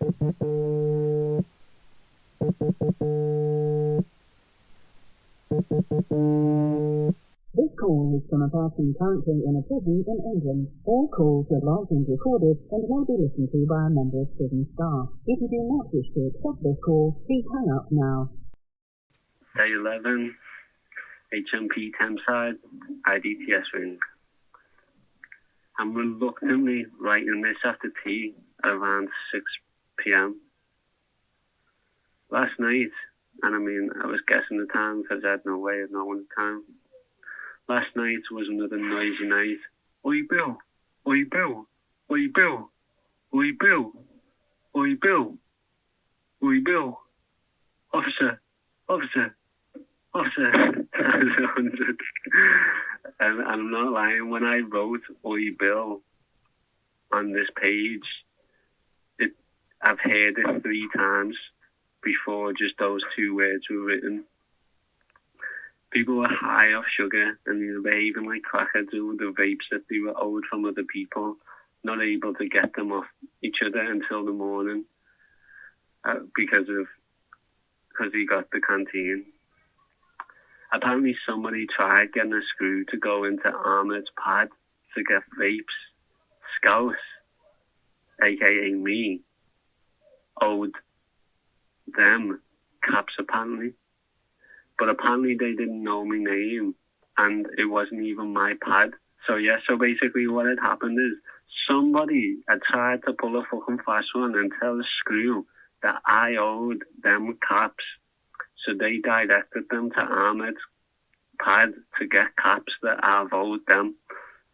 This call is from a person currently in a prison in England. All calls are logged and recorded and may be listened to by a member of prison staff. If you do not wish to accept this call, please hang up now. Day 11, HMP Thameside, IDTS ring. I'm reluctantly writing this after tea at around 6 p.m. Last night, and I was guessing the time because I had no way of knowing the time. Last night was another noisy night. Oi Bill, oi Bill, oi Bill, oi Bill, oi Bill, oi Bill, officer, officer, officer. And I'm not lying, when I wrote oi Bill on this page, I've heard it 3 times before just those 2 words were written. People were high off sugar and they were behaving like crackheads with the vapes that they were owed from other people, not able to get them off each other until the morning because he got the canteen. Apparently somebody tried getting a screw to go into Ahmed's pad to get vapes. Scouse, aka me, owed them caps apparently. But apparently they didn't know my name and it wasn't even my pad. So basically what had happened is somebody had tried to pull a fucking fast one and tell the screw that I owed them caps. So they directed them to Ahmed's pad to get caps that I've owed them.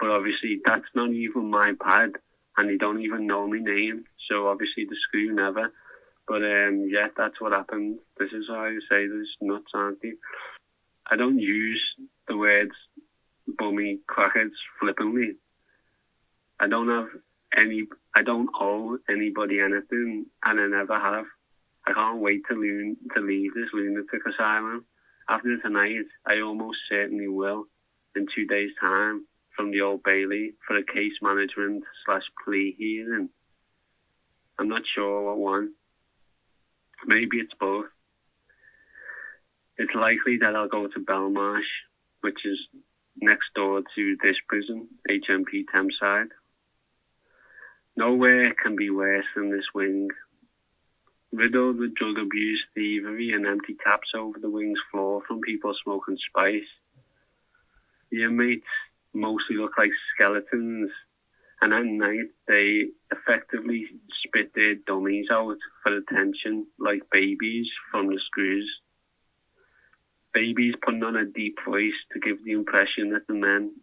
But obviously that's not even my pad and they don't even know my name. So obviously the screw never. But that's what happened. This is why I say this nuts, aren't they? I don't use the words bummy crackheads flippantly. I don't owe anybody anything, and I never have. I can't wait to leave this lunatic asylum. After tonight, I almost certainly will, in 2 days' time, from the Old Bailey for a case management / plea hearing. I'm not sure what one. Maybe it's both. It's likely that I'll go to Belmarsh, which is next door to this prison, HMP Thameside. Nowhere can be worse than this wing. Riddled with drug abuse, thievery and empty caps over the wing's floor from people smoking spice. The inmates mostly look like skeletons, and at night they effectively spit their dummies out for attention like babies from the screws. Babies putting on a deep voice to give the impression that the men,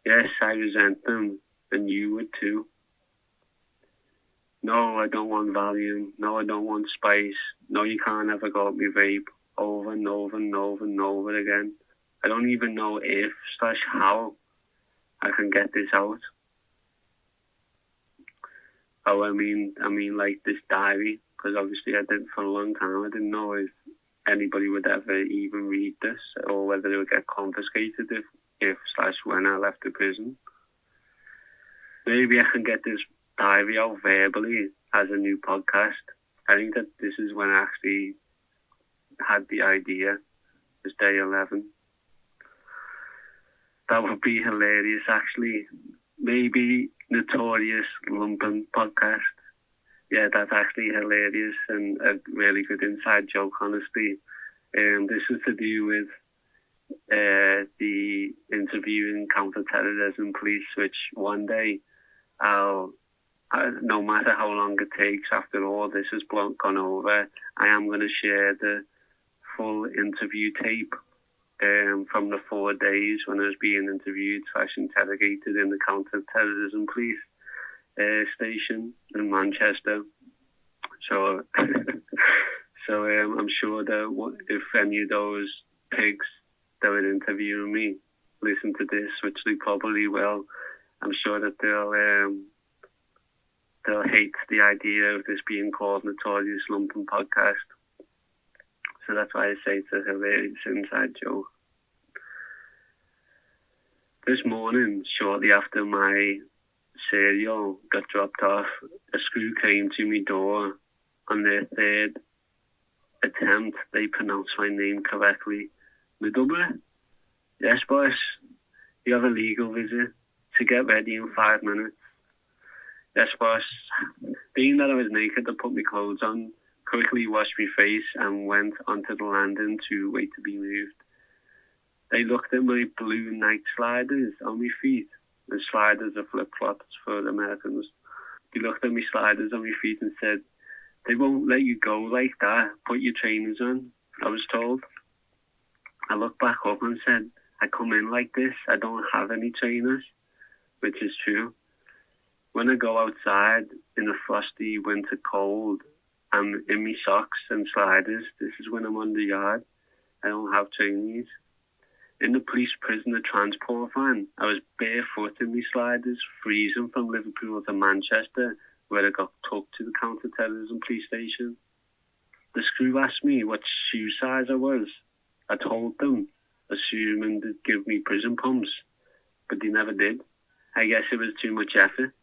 yes, I resent them, and you would too. No, I don't want Valium. No, I don't want spice. No, you can't ever go up my vape. Over and over and over and over again. I don't even know if / how I can get this out. Oh, I mean, like this diary, because obviously I did for a long time. I didn't know if anybody would ever even read this or whether it would get confiscated if / when I left the prison. Maybe I can get this diary out verbally as a new podcast. I think that this is when I actually had the idea. It's day 11. That would be hilarious, actually. Maybe Notorious Lumpen podcast. Yeah, that's actually hilarious and a really good inside joke, honestly. This is to do with the interviewing counter-terrorism police, which one day no matter how long it takes after all this has gone over, I am going to share the full interview tape from the 4 days when I was being interviewed / interrogated in the counter-terrorism police station in Manchester. So, I'm sure that if any of those pigs that were interviewing me listen to this, which they probably will, I'm sure that they'll hate the idea of this being called Notorious Lumpen Podcast. So that's why I say it's a hilarious inside joke. This morning, shortly after my cereal got dropped off. A screw came to my door. On their third attempt, they pronounced my name correctly. Middelburg? Yes, boss. You have a legal visit to get ready in 5 minutes. Yes, boss. Being that I was naked, I put my clothes on, quickly washed my face, and went onto the landing to wait to be moved. They looked at my blue night sliders on my feet. The sliders are flip-flops for the Americans. They looked at my sliders on my feet and said, "They won't let you go like that. Put your trainers on," I was told. I looked back up and said, "I come in like this. I don't have any trainers," which is true. When I go outside in the frosty winter cold, I'm in my socks and sliders. This is when I'm on the yard. I don't have trainees. In the police prisoner transport van, I was barefoot in my sliders, freezing from Liverpool to Manchester, where I got took to the counter-terrorism police station. The screw asked me what shoe size I was. I told them, assuming they'd give me prison pumps, but they never did. I guess it was too much effort.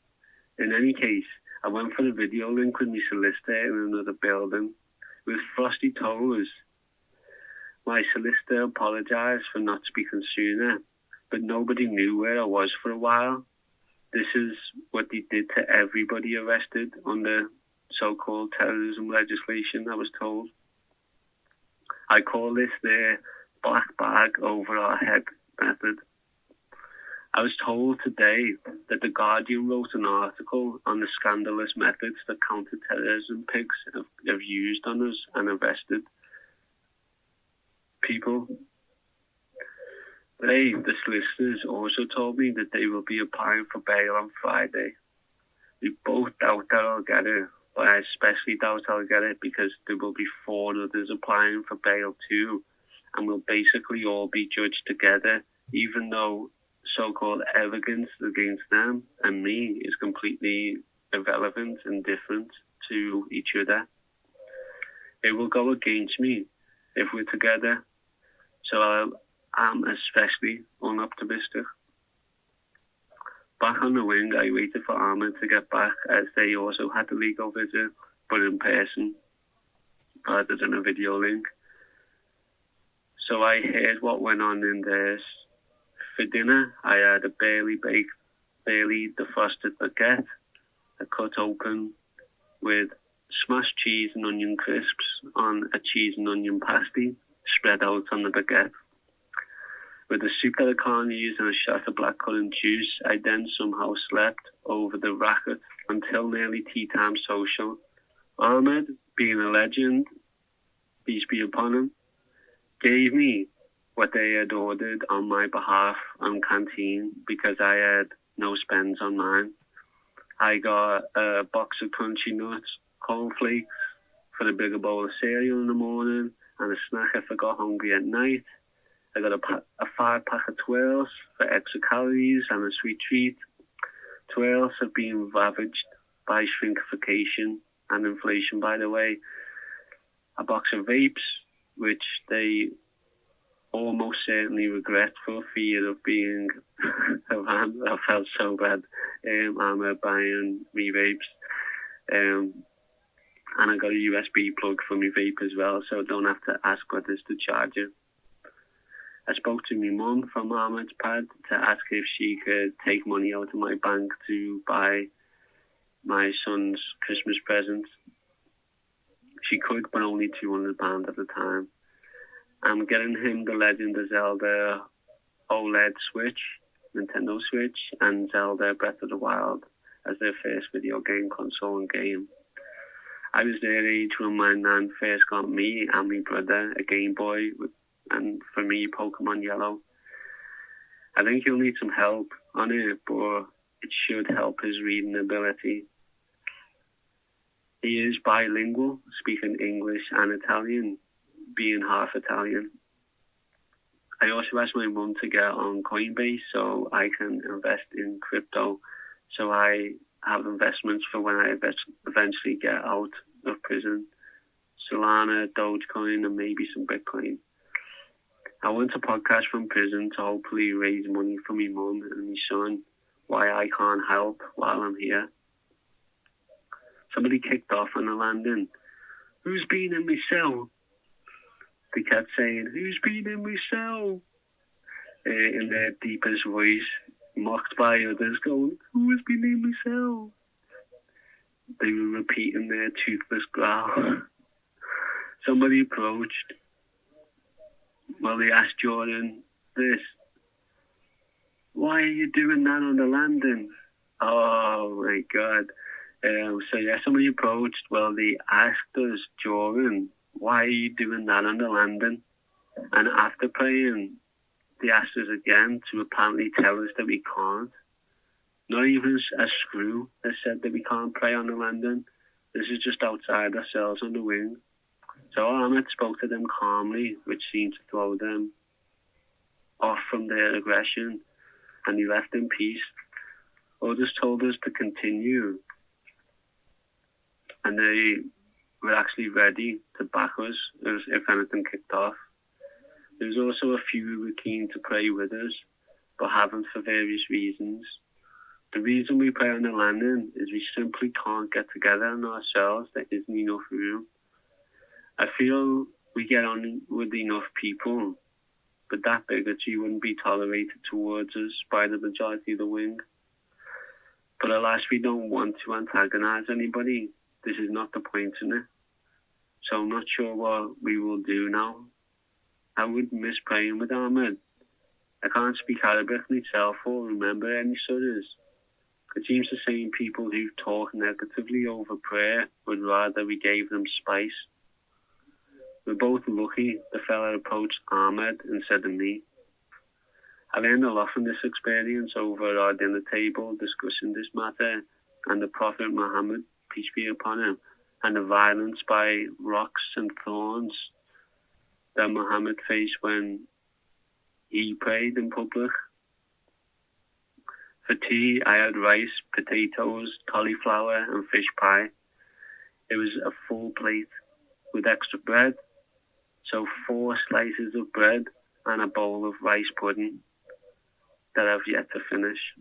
In any case, I went for a video link with my solicitor in another building with frosty toes. My solicitor apologised for not speaking sooner, but nobody knew where I was for a while. This is what they did to everybody arrested under so-called terrorism legislation, I was told. I call this their black bag over our head method. I was told today that The Guardian wrote an article on the scandalous methods that counter-terrorism pigs have used on us and arrested people. They, the solicitors, also told me that they will be applying for bail on Friday. We both doubt that I'll get it, but I especially doubt I'll get it because there will be 4 others applying for bail too, and we'll basically all be judged together, even though so-called evidence against them and me is completely irrelevant and different to each other. It will go against me if we're together, so I'm especially unoptimistic. Back on the wing, I waited for Ahmed to get back, as they also had a legal visit, but in person, rather than a video link. So I heard what went on in theirs. For dinner, I had a barely baked, barely defrosted baguette, a cut open with smashed cheese and onion crisps on a cheese and onion pasty spread out on the baguette. With a soup that I can't use and a shot of blackcurrant juice, I then somehow slept over the racket until nearly tea time social. Ahmed, being a legend, peace be upon him, gave me what they had ordered on my behalf on canteen because I had no spends on mine. I got a box of crunchy nuts, cornflakes for a bigger bowl of cereal in the morning, and a snack if I got hungry at night. I got a 5-pack of twirls for extra calories and a sweet treat. Twirls have been ravaged by shrinkification and inflation, by the way. A box of vapes, which they almost certainly regret for fear of being around. I felt so bad. I'm buying me vapes. And I got a USB plug for my vape as well, so I don't have to ask what is the charger. I spoke to my mum from Ahmed's pad to ask if she could take money out of my bank to buy my son's Christmas present. She could, but only £200 at a time. I'm getting him the Legend of Zelda OLED Switch, Nintendo Switch, and Zelda Breath of the Wild as their first video game console and game. I was their age when my nan first got me and my brother a Game Boy, and for me, Pokemon Yellow. I think he'll need some help on it, but it should help his reading ability. He is bilingual, speaking English and Italian, being half Italian. I also asked my mum to get on Coinbase so I can invest in crypto, so I have investments for when I eventually get out of prison. Solana, Dogecoin, and maybe some Bitcoin. I want a podcast from prison to hopefully raise money for my mum and my son, why I can't help while I'm here. Somebody kicked off on the landing. Who's been in my cell? They kept saying, who's been in my cell? In their deepest voice, mocked by others, going, who has been in my cell? They were repeating their toothless growl. Somebody approached. Well, they asked Jordan this, why are you doing that on the landing? Oh my God. Somebody approached. Well, they asked us, Jordan, why are you doing that on the landing? And after praying, they asked us again to apparently tell us that we can't. Not even a screw has said that we can't pray on the landing. This is just outside ourselves on the wing. So Ahmed spoke to them calmly, which seemed to throw them off from their aggression, and he left in peace. Others told us to continue, and they were actually ready to back us if anything kicked off. There was also a few who were keen to pray with us, but haven't for various reasons. The reason we pray on the landing is we simply can't get together in ourselves. There isn't enough room. I feel we get on with enough people, but that bigotry wouldn't be tolerated towards us by the majority of the wing. But alas, we don't want to antagonize anybody. This is not the point in it. So I'm not sure what we will do now. I would miss praying with Ahmed. I can't speak Arabic myself or remember any surahs. It seems the same people who talk negatively over prayer would rather we gave them spice. We're both lucky the fella approached Ahmed instead of me. I learned a lot from this experience over our dinner table discussing this matter and the Prophet Muhammad, peace be upon him, and the violence by rocks and thorns that Muhammad faced when he prayed in public. For tea, I had rice, potatoes, cauliflower, and fish pie. It was a full plate with extra bread, so 4 slices of bread and a bowl of rice pudding that I've yet to finish.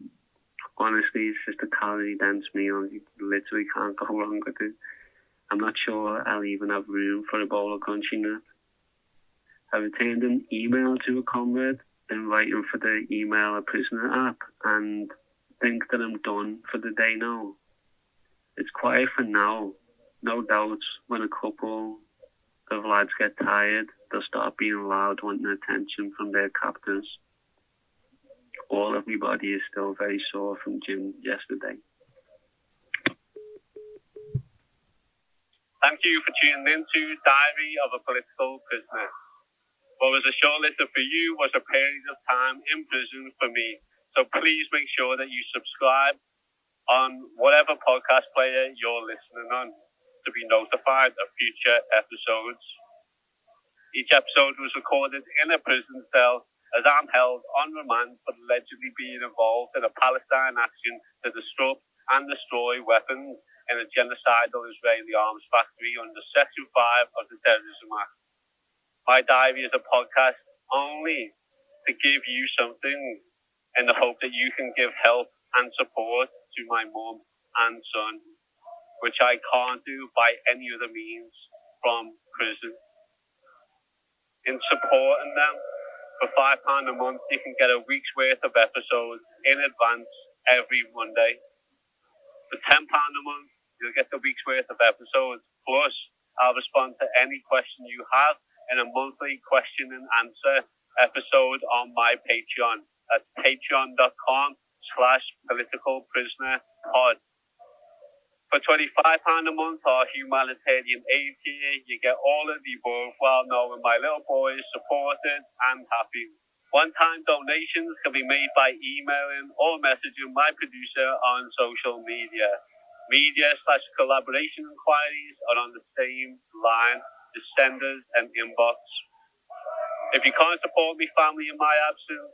Honestly, it's just a calorie-dense meal. You literally can't go wrong with it. I'm not sure I'll even have room for a bowl of crunchy nut. I returned an email to a comrade inviting for the email a prisoner app and think that I'm done for the day now. It's quiet for now. No doubt when a couple of lads get tired, they'll start being loud, wanting attention from their captors. All of my body is still very sore from gym yesterday. Thank you for tuning in to Diary of a Political Prisoner. What was a shortlister for you was a period of time in prison for me. So please make sure that you subscribe on whatever podcast player you're listening on to be notified of future episodes. Each episode was recorded in a prison cell as I'm held on remand for allegedly being involved in a Palestine action to disrupt and destroy weapons in a genocidal Israeli arms factory under Section 5 of the Terrorism Act. My diary is a podcast only to give you something in the hope that you can give help and support to my mum and son, which I can't do by any other means from prison. In supporting them, for £5 a month, you can get a week's worth of episodes in advance every Monday. For £10 a month, you'll get the week's worth of episodes. Plus, I'll respond to any question you have in a monthly question and answer episode on my Patreon at patreon.com/politicalprisonerpod. For £25 a month, our humanitarian aid tier, you get all of the above while knowing my little boy is supported and happy. One-time donations can be made by emailing or messaging my producer on social media. Media/collaboration inquiries are on the same line as senders and inbox. If you can't support me family in my absence,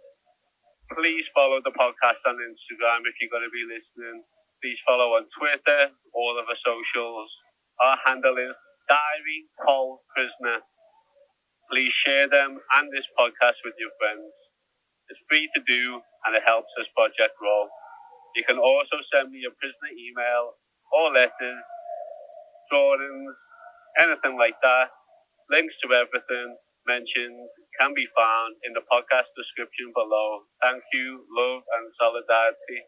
please follow the podcast on Instagram if you're going to be listening. Please follow on Twitter, all of our socials. Our handle is Diary Pol Prisoner. Please share them and this podcast with your friends. It's free to do and it helps this project grow. You can also send me a prisoner email or letters, drawings, anything like that. Links to everything mentioned can be found in the podcast description below. Thank you, love, and solidarity.